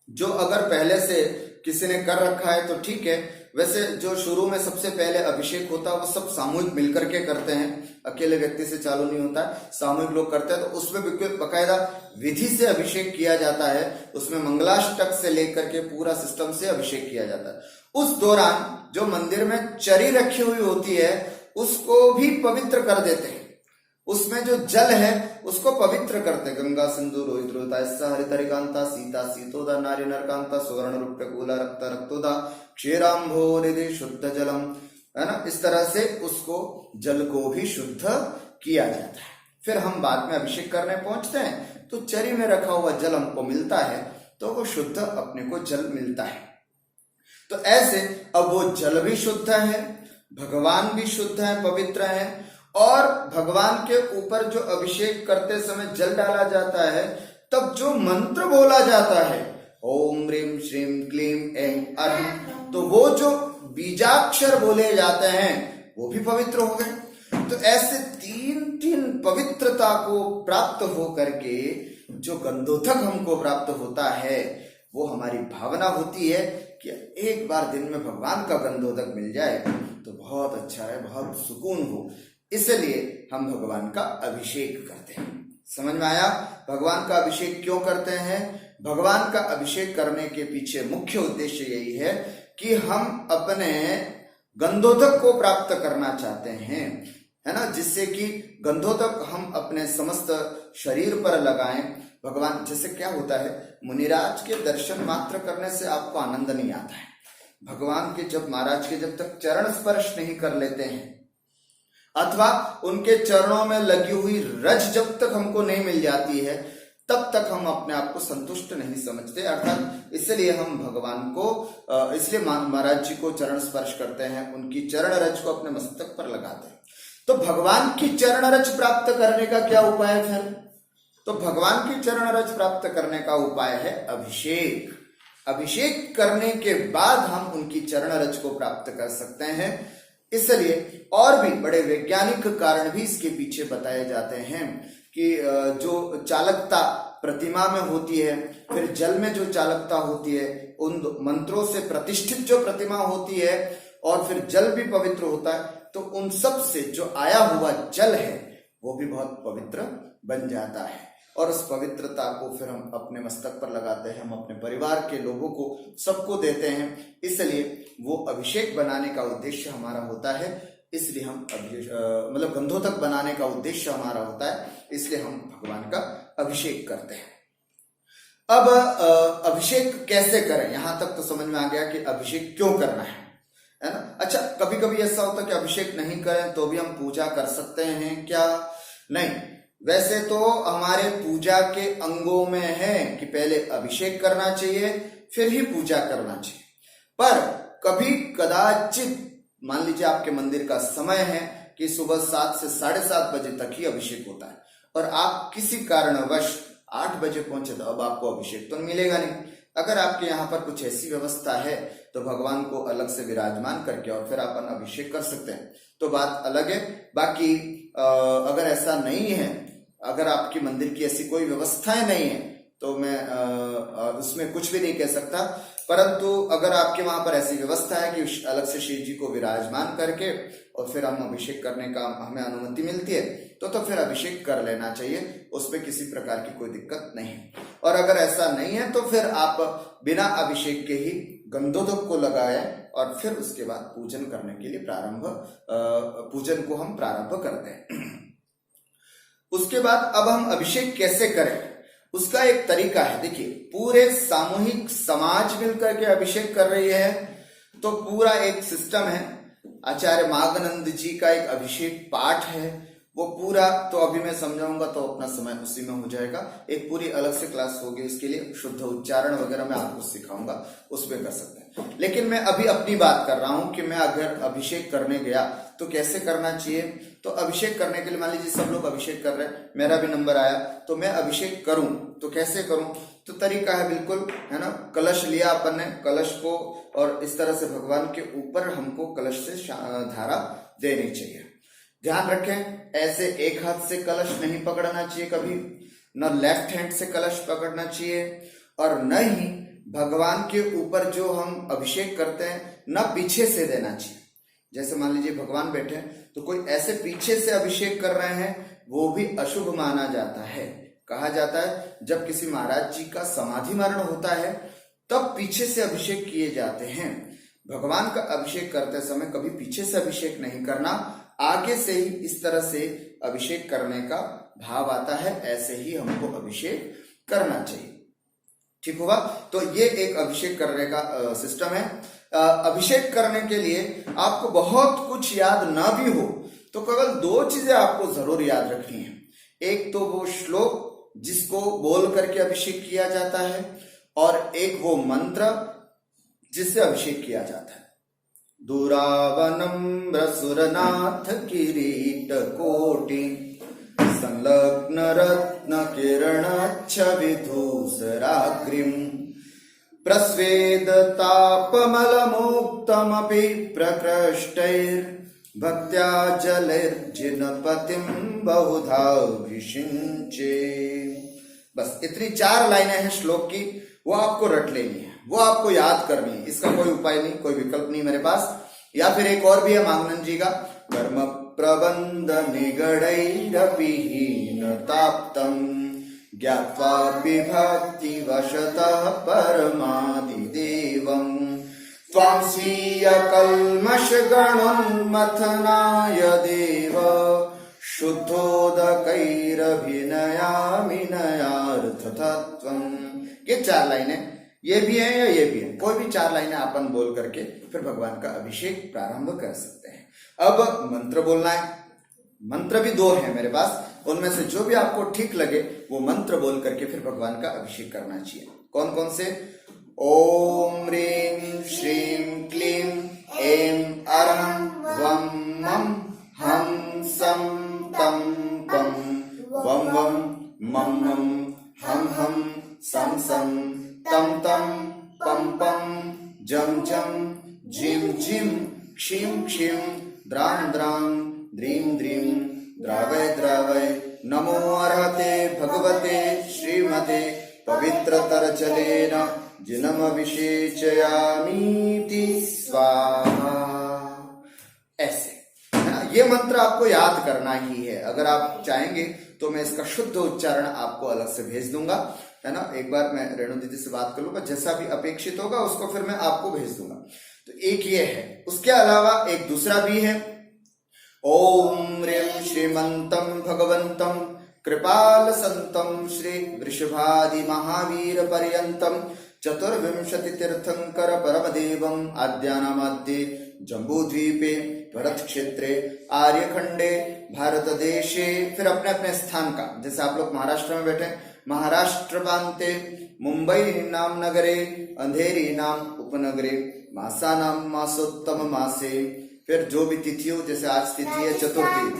जो अगर पहले से किसी ने कर रखा है तो ठीक है, वैसे जो शुरू में सबसे पहले अभिषेक होता है वो सब सामूहिक मिलकर के करते हैं, अकेले व्यक्ति से चालू नहीं होता है, सामूहिक लोग करते हैं। तो उसमें बिल्कुल बकायदा विधि से अभिषेक किया जाता है, उसमें मंगलाष्टक से लेकर के पूरा सिस्टम से अभिषेक किया जाता है। उस दौरान जो मंदिर में चरी रखी हुई होती है उसको भी पवित्र कर देते हैं, उसमें जो जल है उसको पवित्र करते। गंगा सिंधु रोहित रोहिता हरितरिकांता सीता सीतोदा नारी नरकांता सुवर्ण रूप कूला रक्त रक्तोदा क्षीरांभो निधि शुद्ध जलम, है ना? इस तरह से उसको जल को भी शुद्ध किया जाता है। फिर हम बाद में अभिषेक करने पहुंचते हैं तो चरी में रखा हुआ जल हमको मिलता है, तो वो शुद्ध अपने को जल मिलता है। तो ऐसे अब वो जल भी शुद्ध है, भगवान भी शुद्ध है, पवित्र है, और भगवान के ऊपर जो अभिषेक करते समय जल डाला जाता है तब जो मंत्र बोला जाता है ओम ह्रीम श्रीम क्लीम ऐं अर्हं, तो वो जो बीजाक्षर बोले जाते हैं वो भी पवित्र हो गए। तो ऐसे तीन पवित्रता को प्राप्त हो करके जो गंधोदक हमको प्राप्त होता है वो हमारी भावना होती है कि एक बार दिन में भगवान का गंधोदक मिल जाए तो बहुत अच्छा है, बहुत सुकून हो। इसलिए हम भगवान का अभिषेक करते हैं। समझ में आया? भगवान का अभिषेक क्यों करते हैं? भगवान का अभिषेक करने के पीछे मुख्य उद्देश्य यही है कि हम अपने गंधोदक को प्राप्त करना चाहते हैं, है ना, जिससे कि गंधोदक हम अपने समस्त शरीर पर लगाएं। भगवान, जैसे क्या होता है, मुनिराज के दर्शन मात्र करने से आपको आनंद नहीं आता है। भगवान के जब महाराज के जब तक चरण स्पर्श नहीं कर लेते हैं अथवा उनके चरणों में लगी हुई रज जब तक हमको नहीं मिल जाती है, तब तक हम अपने आप को संतुष्ट नहीं समझते। अर्थात इसलिए हम भगवान को, इसलिए महाराज जी को चरण स्पर्श करते हैं, उनकी चरण रज को अपने मस्तक पर लगाते हैं। तो भगवान की चरण रज प्राप्त करने का क्या उपाय है फिर? तो भगवान की चरण रज प्राप्त करने का उपाय है अभिषेक। अभिषेक करने के बाद हम उनकी चरण रज को प्राप्त कर सकते हैं। इसलिए और भी बड़े वैज्ञानिक कारण भी इसके पीछे बताए जाते हैं कि जो चालकता प्रतिमा में होती है, फिर जल में जो चालकता होती है, उन मंत्रों से प्रतिष्ठित जो प्रतिमा होती है, और फिर जल भी पवित्र होता है, तो उन सब से जो आया हुआ जल है वो भी बहुत पवित्र बन जाता है। और उस पवित्रता को फिर हम अपने मस्तक पर लगाते हैं, हम अपने परिवार के लोगों को सबको देते हैं। इसलिए वो अभिषेक बनाने का उद्देश्य हमारा होता है। इसलिए हम मतलब गंधोदक बनाने का उद्देश्य हमारा होता है, इसलिए हम भगवान का अभिषेक करते हैं। अब अभिषेक कैसे करें, यहां तक तो समझ में आ गया कि अभिषेक क्यों करना है ना। अच्छा, कभी कभी ऐसा होता है कि अभिषेक नहीं करें तो भी हम पूजा कर सकते हैं क्या? नहीं, वैसे तो हमारे पूजा के अंगों में है कि पहले अभिषेक करना चाहिए फिर ही पूजा करना चाहिए। पर कभी कदाचित मान लीजिए आपके मंदिर का समय है कि सुबह 7 से 7:30 बजे तक ही अभिषेक होता है, और आप किसी कारणवश 8 बजे पहुंचे, तो अब आपको अभिषेक तो मिलेगा नहीं। अगर आपके यहाँ पर कुछ ऐसी व्यवस्था है तो भगवान को अलग से विराजमान करके और फिर अपन अभिषेक कर सकते हैं, तो बात अलग है। बाकी अगर ऐसा नहीं है, अगर आपकी मंदिर की ऐसी कोई व्यवस्थाएं नहीं है, तो मैं उसमें कुछ भी नहीं कह सकता। परंतु अगर आपके वहां पर ऐसी व्यवस्था है कि अलग से शिव जी को विराजमान करके और फिर हम अभिषेक करने का हमें अनुमति मिलती है, तो फिर अभिषेक कर लेना चाहिए, उसमें किसी प्रकार की कोई दिक्कत नहीं। और अगर ऐसा नहीं है तो फिर आप बिना अभिषेक के ही गंधोदक को लगाएं और फिर उसके बाद पूजन करने के लिए पूजन को हम प्रारंभ करते हैं। उसके बाद अब हम अभिषेक कैसे करें, उसका एक तरीका है। देखिए, पूरे सामूहिक समाज मिलकर के अभिषेक कर रही है, तो पूरा एक सिस्टम है। आचार्य माघनंद जी का एक अभिषेक पाठ है, वो पूरा तो अभी मैं समझाऊंगा तो अपना समय उसी में हो जाएगा। एक पूरी अलग से क्लास होगी इसके लिए, शुद्ध उच्चारण वगैरह मैं आपको सिखाऊंगा, उसमें कर सकते हैं। लेकिन मैं अभी अपनी बात कर रहा हूं कि मैं अगर अभिषेक करने गया तो कैसे करना चाहिए। तो अभिषेक करने के लिए मान लीजिए सब लोग अभिषेक कर रहे हैं, मेरा भी नंबर आया, तो मैं अभिषेक करूं तो कैसे करूं। तो तरीका है बिल्कुल, है ना। कलश लिया अपन ने, कलश को और इस तरह से भगवान के ऊपर हमको कलश से धारा देनी चाहिए। ध्यान रखें, ऐसे एक हाथ से कलश नहीं पकड़ना चाहिए कभी, न लेफ्ट हैंड से कलश पकड़ना चाहिए, और न ही भगवान के ऊपर जो हम अभिषेक करते हैं न पीछे से देना चाहिए। जैसे मान लीजिए भगवान बैठे हैं तो कोई ऐसे पीछे से अभिषेक कर रहे हैं, वो भी अशुभ माना जाता है। कहा जाता है जब किसी महाराज जी का समाधि मरण होता है तब पीछे से अभिषेक किए जाते हैं। भगवान का अभिषेक करते समय कभी पीछे से अभिषेक नहीं करना, आगे से ही इस तरह से अभिषेक करने का भाव आता है, ऐसे ही हमको अभिषेक करना चाहिए। ठीक हुआ। तो ये एक अभिषेक करने का सिस्टम है। अभिषेक करने के लिए आपको बहुत कुछ याद ना भी हो तो केवल 2 चीजें आपको जरूर याद रखनी है। एक तो वो श्लोक जिसको बोल करके अभिषेक किया जाता है, और एक वो मंत्र जिससे अभिषेक किया जाता है। दुरावनम्र सुरनाथ किरीट कोटि संलग्न रत्न किरणच्छ विधूसराग्रिम प्रस्वेद तापमलमुक्तमपि प्रकृष्टैर् भक्त्या जलैर्जिनपतिं बहुधा विषिञ्चे। बस इतनी 4 लाइनें हैं श्लोक की, वो आपको रट लेनी है, वो आपको याद करनी है। इसका कोई उपाय नहीं, कोई विकल्प नहीं मेरे पास। या फिर एक और भी है माघनंद जी का, कर्म प्रबंध निगड़ैरपि हीन ताप्तम ज्ञात्वा विभक्ति वशतः परमादिदेवं त्वं स्वीय कल्मष गणोन्मथनाय देव शुद्धोदकैरभिनयामि नयार्थतत्त्वम्। ये 4 लाइनें ये भी है या ये भी है, कोई भी 4 लाइनें अपन बोल करके फिर भगवान का अभिषेक प्रारंभ कर सकते हैं। अब मंत्र बोलना है। मंत्र भी 2 है मेरे पास, उनमें से जो भी आपको ठीक लगे वो मंत्र बोल करके फिर भगवान का अभिषेक करना चाहिए। कौन कौन से? ओम ह्रीं श्रीं क्लीं ऐं अरहं वं मं हं सं तं पं वं वं मं मं हं हं सं सं तं तं पं पं जं जं जिं जिं क्षीं क्षीं द्रां द्रां द्रीं द्रीं द्रावय द्रावय नमो अर्हते भगवते श्रीमते पवित्रतरजलेन जिनमभिषेचयामीति स्वाहा। ऐसे है ना, ये मंत्र आपको याद करना ही है। अगर आप चाहेंगे तो मैं इसका शुद्ध उच्चारण आपको अलग से भेज दूंगा, है ना। एक बार मैं रेणु दीदी से बात कर लूंगा, जैसा भी अपेक्षित होगा उसको फिर मैं आपको भेज दूंगा। तो एक ये है, उसके अलावा एक दूसरा भी है। ओम ह्रीं श्रीमंतं भगवंतं कृपाल संतं श्री वृषभादि महावीर पर्यंतं चतुर्विंशति तीर्थंकर परमदेवम् आद्यानामाद्ये जम्बूद्वीपे भरत क्षेत्रे आर्यखंडे भारत देशे। फिर अपने अपने स्थान का, जैसे आप लोग महाराष्ट्र में बैठे, महाराष्ट्र प्रांते मुंबई नाम नगरे अंधेरी नाम उपनगरे मासानाम मासोत्तम मासे। फिर जो भी तिथि हो, जैसे आज तिथि है चतुर्थी,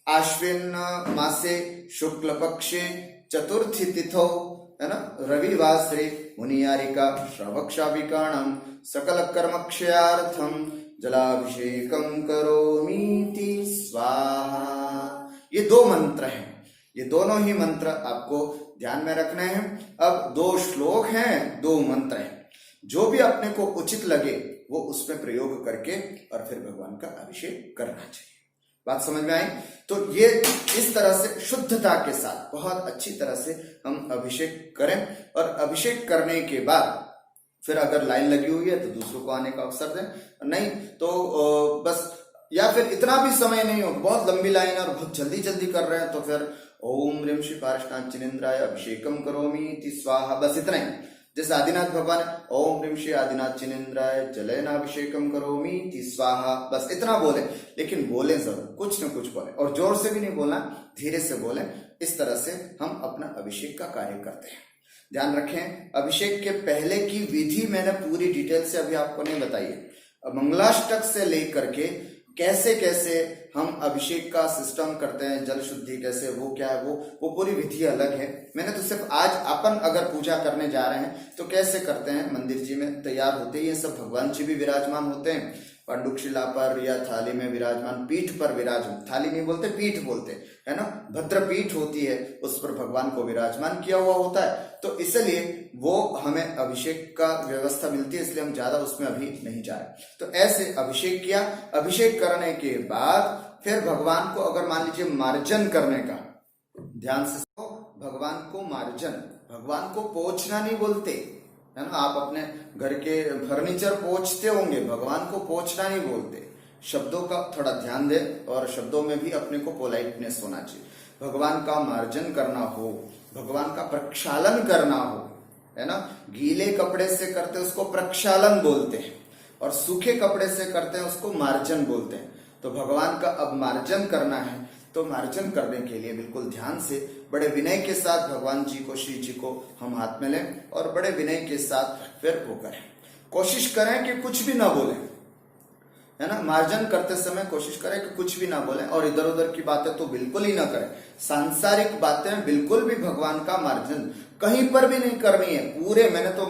आश्विन मासे शुक्ल पक्षे चतुर्थी तिथौ, है ना, रविवासरे मुनियारिका श्रवक्षाभिकाणम सकल कर्मक्षयार्थम जलाभिषेकम करोमीति स्वाहा। ये 2 मंत्र हैं, ये दोनों ही मंत्र आपको ध्यान में रखने हैं। अब 2 श्लोक हैं, 2 मंत्र हैं, जो भी अपने को उचित लगे वो उसमें प्रयोग करके और फिर भगवान का अभिषेक करना चाहिए। बात समझ में आई? तो ये इस तरह से शुद्धता के साथ बहुत अच्छी तरह से हम अभिषेक करें, और अभिषेक करने के बाद फिर अगर लाइन लगी हुई है तो दूसरों को आने का अवसर दें, नहीं तो बस, या फिर इतना भी समय नहीं हो, बहुत लंबी लाइन और बहुत जल्दी जल्दी कर रहे हैं, तो फिर ओम ह्रीं श्री पारिष्टान चिनेन्द्राय अभिषेकम करोमि इति स्वाहा, बस इतना ही। जैसे आदिनाथ भगवान ओम ह्रीं श्री आदिनाथ चिनेन्द्राय जलेनाभिषेकम करोमि इति स्वाहा, बस इतना बोले, लेकिन बोले जरूर, कुछ न कुछ बोले, और जोर से भी नहीं बोलना, धीरे से बोले। इस तरह से हम अपना अभिषेक का कार्य करते हैं। ध्यान रखें, अभिषेक के पहले की विधि मैंने पूरी डिटेल से अभी आपको नहीं बताई है। मंगलाष्टक से लेकर के कैसे कैसे हम अभिषेक का सिस्टम करते हैं, जल शुद्धि कैसे, वो क्या है, वो पूरी विधि अलग है। मैंने तो सिर्फ आज अपन अगर पूजा करने जा रहे हैं तो कैसे करते हैं, मंदिर जी में तैयार होते ही सब भगवान जी भी विराजमान होते हैं, पांडुशिला पर या थाली में विराजमान, पीठ पर विराजमान, थाली नहीं बोलते पीठ बोलते, है ना, भद्र पीठ होती है, उस पर भगवान को विराजमान किया हुआ होता है। तो इसलिए वो हमें अभिषेक का व्यवस्था मिलती है, इसलिए हम ज्यादा उसमें अभी नहीं जा रहे। तो ऐसे अभिषेक किया, अभिषेक करने के बाद फिर भगवान को अगर मान लीजिए मार्जन करने का, ध्यान से भगवान को मार्जन, भगवान को पोंछना नहीं बोलते, है ना। आप अपने घर के फर्नीचर पोंछते होंगे, भगवान को पोंछना नहीं बोलते। शब्दों का थोड़ा ध्यान दें, और शब्दों में भी अपने को पोलाइटनेस होना चाहिए। भगवान का मार्जन करना हो, भगवान का प्रक्षालन करना हो, है ना। गीले कपड़े से करते उसको प्रक्षालन बोलते हैं, और सूखे कपड़े से करते हैं उसको मार्जन बोलते हैं। तो भगवान का अब मार्जन करना है, तो मार्जन करने के लिए बिल्कुल ध्यान से बड़े विनय के साथ भगवान जी को, श्री जी को हम हाथ में लें, और बड़े विनय के साथ फिर वो करें। कोशिश करें कि कुछ भी ना बोलें, है ना। मार्जन करते समय कोशिश करें कि कुछ भी ना बोलें, और इधर उधर की बातें तो बिल्कुल ही ना करें। सांसारिक बातें बिल्कुल भी भगवान का मार्जन कहीं पर भी नहीं करनी है। पूरे, मैंने तो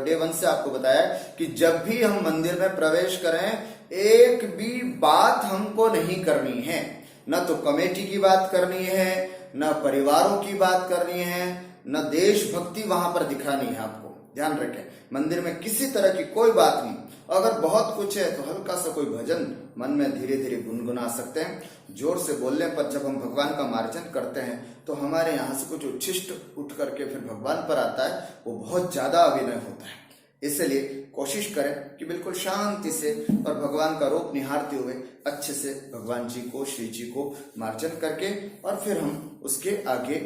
डे 1 से आपको बताया कि जब भी हम मंदिर में प्रवेश करें, एक भी बात हमको नहीं करनी है, न तो कमेटी की बात करनी है, न परिवारों की बात करनी है, न देशभक्ति वहां पर दिखानी है। आपको ध्यान रखें, मंदिर में किसी तरह की कोई बात नहीं। अगर बहुत कुछ है तो हल्का सा कोई भजन मन में धीरे धीरे गुनगुना सकते हैं। जोर से बोलने पर जब हम भगवान का मार्जन करते हैं तो हमारे यहाँ से कुछ उच्छिष्ट उठ करके फिर भगवान पर आता है, वो बहुत ज्यादा अभिनय होता है। इसलिए कोशिश करें कि बिल्कुल शांति से और भगवान का रूप निहारते हुए अच्छे से भगवान जी को, श्री जी को मार्जन करके और फिर हम उसके आगे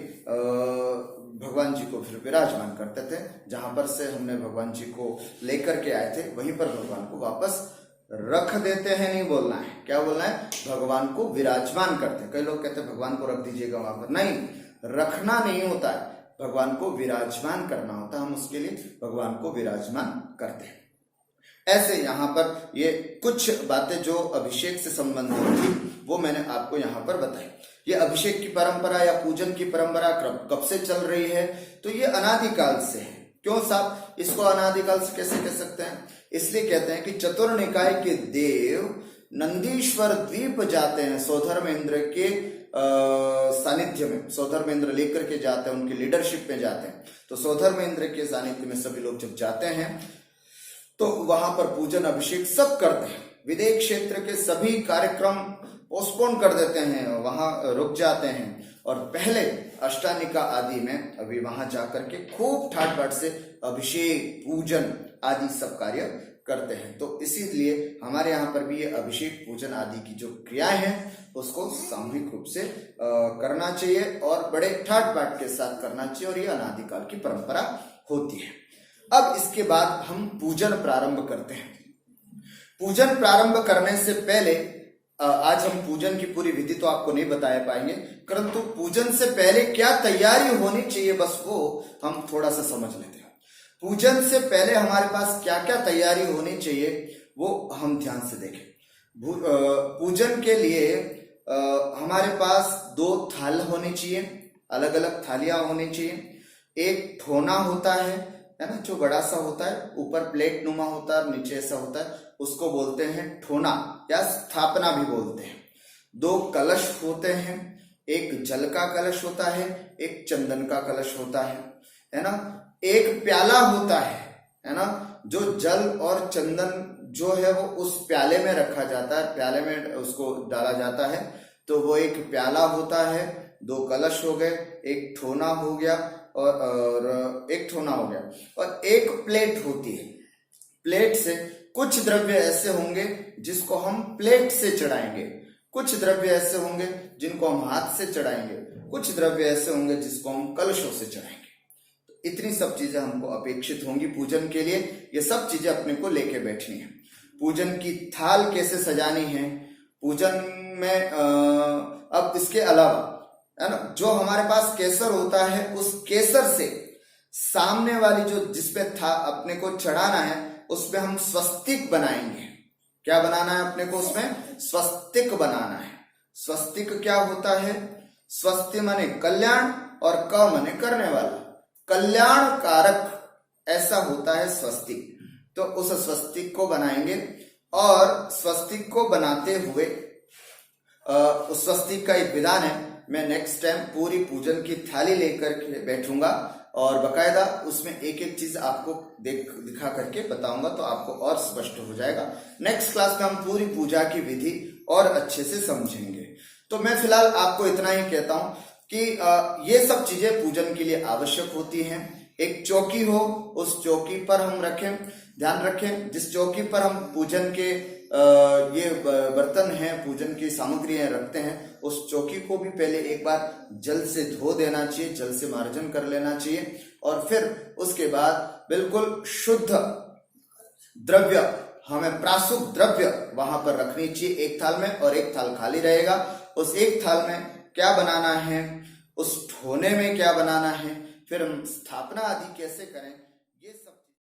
भगवान जी को फिर विराजमान करते थे। जहां पर से हमने भगवान जी को लेकर के आए थे वहीं पर भगवान को वापस रख देते हैं। नहीं बोलना है, क्या बोलना है? भगवान को विराजमान करते हैं। कई लोग कहते हैं भगवान को रख दीजिएगा वहां पर, नहीं, रखना नहीं होता है, भगवान को विराजमान करना होता है। हम उसके लिए भगवान को विराजमान करते हैं। ऐसे यहाँ पर ये कुछ बातें जो अभिषेक से संबंधित थी वो मैंने आपको यहाँ पर बताई। ये अभिषेक की परंपरा या पूजन की परंपरा कब से चल रही है? तो ये अनादिकाल से है। क्यों साहब इसको अनादिकाल से कैसे कह सकते हैं? इसलिए कहते हैं कि चतुर्निकाय के देव नंदीश्वर द्वीप जाते हैं सौधर्मेंद्र के सानिध्य में। सौधर्मेंद्र लेकर के जाते हैं, उनकी लीडरशिप में जाते हैं। तो सौधर्मेंद्र के सानिध्य में सभी लोग जब जाते हैं तो वहां पर पूजन अभिषेक सब करते हैं। विदेश क्षेत्र के सभी कार्यक्रम पोस्टपोन कर देते हैं, वहां रुक जाते हैं और पहले अष्टानिका आदि में अभी वहां जाकर के खूब ठाट बाट से अभिषेक, पूजन आदि सब कार्य करते हैं। तो इसीलिए हमारे यहाँ पर भी ये अभिषेक, पूजन आदि की जो क्रियाएं हैं उसको सामूहिक रूप से करना चाहिए और बड़े ठाट बाट के साथ करना चाहिए और ये अनादिकाल की परंपरा होती है। अब इसके बाद हम पूजन प्रारंभ करते हैं। पूजन प्रारंभ करने से पहले आज हम पूजन की पूरी विधि तो आपको नहीं बता पाएंगे, परंतु पूजन से पहले क्या तैयारी होनी चाहिए बस वो हम थोड़ा सा समझ लेते हैं। पूजन से पहले हमारे पास क्या क्या तैयारी होनी चाहिए वो हम ध्यान से देखें। पूजन के लिए हमारे पास 2 थाल होने चाहिए, अलग अलग थालियां होनी चाहिए। एक ठोना होता है ना, जो बड़ा सा होता है, ऊपर प्लेट नुमा होता है, नीचे ऐसा होता है, उसको बोलते हैं ठोना या स्थापना भी बोलते हैं। 2 कलश होते हैं, एक जल का कलश होता है, एक चंदन का कलश होता है ना। एक प्याला होता है ना, जो जल और चंदन जो है वो उस प्याले में रखा जाता है, प्याले में उसको डाला जाता है, तो वो एक प्याला होता है। 2 कलश हो गए, एक ठोना हो गया और एक ठोना हो गया और एक प्लेट होती है। प्लेट से कुछ द्रव्य ऐसे होंगे जिसको हम प्लेट से चढ़ाएंगे, कुछ द्रव्य ऐसे होंगे जिनको हम हाथ से चढ़ाएंगे, कुछ द्रव्य ऐसे होंगे जिसको हम कलशों से चढ़ाएंगे। तो इतनी सब चीजें हमको अपेक्षित होंगी पूजन के लिए। ये सब चीजें अपने को लेके बैठनी है। पूजन की थाल कैसे सजानी है पूजन में, अब इसके अलावा है ना, जो हमारे पास केसर होता है उस केसर से सामने वाली जो जिसपे था अपने को चढ़ाना है उसमें हम स्वस्तिक बनाएंगे। क्या बनाना है अपने को? उसमें स्वस्तिक बनाना है। स्वस्तिक क्या होता है? स्वस्ति माने कल्याण और क माने करने वाला, कल्याण कारक ऐसा होता है स्वस्तिक। तो उस स्वस्तिक को बनाएंगे और स्वस्तिक को बनाते हुए उस स्वस्तिक का एक विधान है। मैं नेक्स्ट टाइम पूरी पूजन की थाली लेकर के बैठूंगा और बकायदा उसमें एक एक चीज आपको दिखा करके बताऊंगा, तो आपको और स्पष्ट हो जाएगा। नेक्स्ट क्लास में हम पूरी पूजा की विधि और अच्छे से समझेंगे। तो मैं फिलहाल आपको इतना ही कहता हूं कि ये सब चीजें पूजन के लिए आवश्यक होती हैं। एक चौकी हो, उस चौकी पर हम रखें, ध्यान रखें जिस चौकी पर हम पूजन के ये बर्तन हैं, पूजन की सामग्रियां रखते हैं, उस चौकी को भी पहले एक बार जल से धो देना चाहिए, जल से मार्जन कर लेना चाहिए और फिर उसके बाद बिल्कुल शुद्ध द्रव्य, हमें प्राशुद्ध द्रव्य वहां पर रखनी चाहिए एक थाल में और एक थाल खाली रहेगा। उस एक थाल में क्या बनाना है, उस ठोने में क्या बनाना है, फिर हम स्थापना आदि कैसे करें